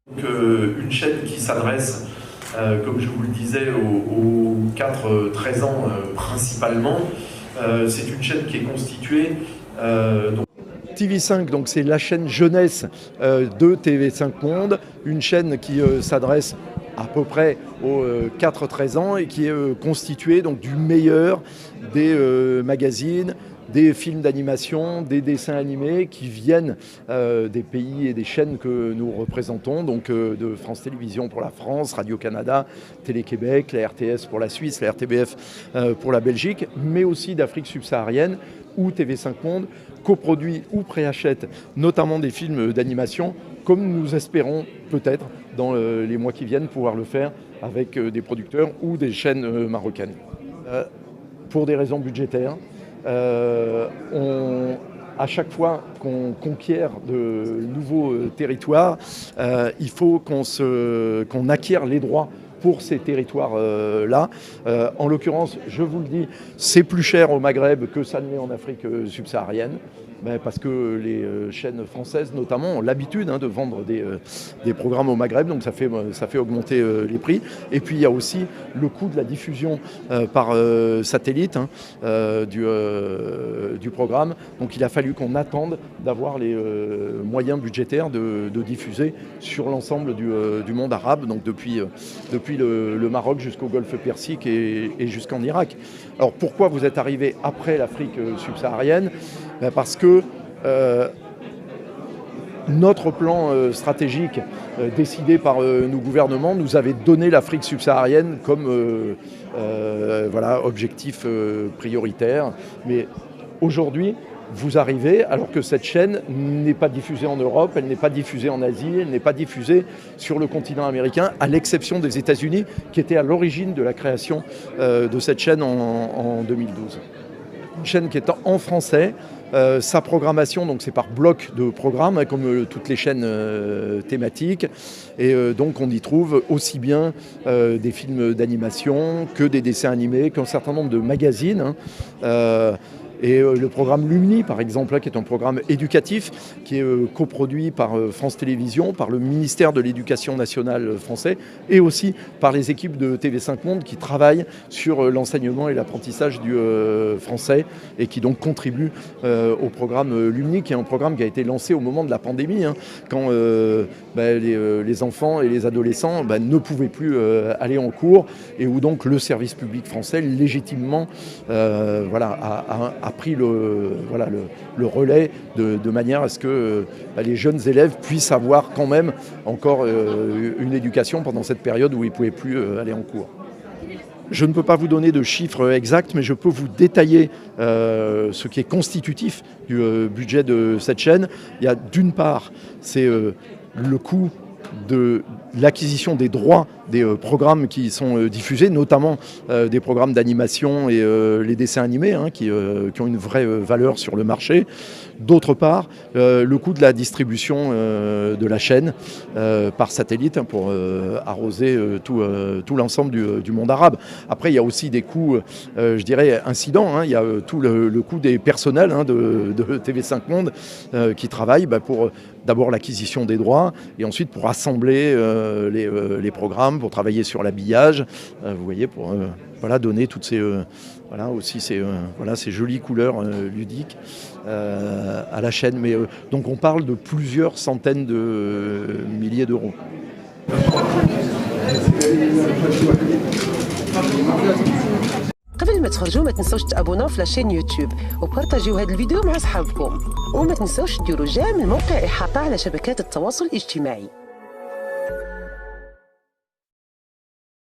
Donc, une chaîne qui s'adresse, comme je vous le disais, aux 4-13 ans principalement. C'est une chaîne qui est constituée. TV5, donc c'est la chaîne jeunesse de TV5 Monde, une chaîne qui s'adresse à peu près aux 4-13 ans et qui est constituée donc du meilleur des magazines, des films d'animation, des dessins animés qui viennent des pays et des chaînes que nous représentons, donc de France Télévisions pour la France, Radio-Canada, Télé-Québec, la RTS pour la Suisse, la RTBF pour la Belgique, mais aussi d'Afrique subsaharienne, où TV5 Monde coproduit ou préachète notamment des films d'animation, comme nous espérons peut-être dans les mois qui viennent pouvoir le faire avec des producteurs ou des chaînes marocaines. Pour des raisons budgétaires, à chaque fois qu'on conquiert de nouveaux territoires, il faut qu'on acquiert les droits pour ces territoires-là. En l'occurrence, je vous le dis, c'est plus cher au Maghreb que ça ne l'est en Afrique subsaharienne. Parce que les chaînes françaises notamment ont l'habitude de vendre des programmes au Maghreb, donc ça fait augmenter les prix. Et puis il y a aussi le coût de la diffusion par satellite du programme. Donc il a fallu qu'on attende d'avoir les moyens budgétaires de diffuser sur l'ensemble du monde arabe, donc depuis le Maroc jusqu'au Golfe Persique et jusqu'en Irak. Alors pourquoi vous êtes arrivé après l'Afrique subsaharienne ? Parce que notre plan stratégique décidé par nos gouvernements nous avait donné l'Afrique subsaharienne comme objectif prioritaire. Mais aujourd'hui, vous arrivez alors que cette chaîne n'est pas diffusée en Europe, elle n'est pas diffusée en Asie, elle n'est pas diffusée sur le continent américain, à l'exception des États-Unis, qui étaient à l'origine de la création de cette chaîne en 2012. Une chaîne qui est en français. Sa programmation, donc c'est par bloc de programmes, comme toutes les chaînes thématiques. Et donc on y trouve aussi bien des films d'animation que des dessins animés, qu'un certain nombre de magazines. Et le programme Lumni, par exemple, qui est un programme éducatif, qui est coproduit par France Télévisions, par le ministère de l'Éducation nationale français, et aussi par les équipes de TV5 Monde qui travaillent sur l'enseignement et l'apprentissage du français, et qui donc contribuent au programme Lumni, qui est un programme qui a été lancé au moment de la pandémie, quand les enfants et les adolescents ne pouvaient plus aller en cours, et où donc le service public français, légitimement, a pris le relais de manière à ce que les jeunes élèves puissent avoir quand même encore une éducation pendant cette période où ils ne pouvaient plus aller en cours. Je ne peux pas vous donner de chiffres exacts, mais je peux vous détailler ce qui est constitutif du budget de cette chaîne. Il y a d'une part, c'est le coût de l'acquisition des droits des programmes qui sont diffusés, notamment des programmes d'animation et les dessins animés qui ont une vraie valeur sur le marché. D'autre part, le coût de la distribution de la chaîne par satellite pour arroser tout l'ensemble du monde arabe. Après, il y a aussi des coûts, je dirais, incidents. Il y a tout le coût des personnels de TV5 Monde qui travaillent pour d'abord l'acquisition des droits et ensuite pour assembler les programmes, pour travailler sur l'habillage, vous voyez, pour donner toutes ces, ces jolies couleurs ludiques à la chaîne. Mais donc on parle de plusieurs centaines de milliers d'euros. قبل ما تخرجوا ما تنسوش تابوناو في لاشين يوتيوب وبارطاجيو هذا الفيديو مع اصحابكم وما تنسوش ديروا جيم الموقع اللي حاطه على شبكات التواصل الاجتماعي.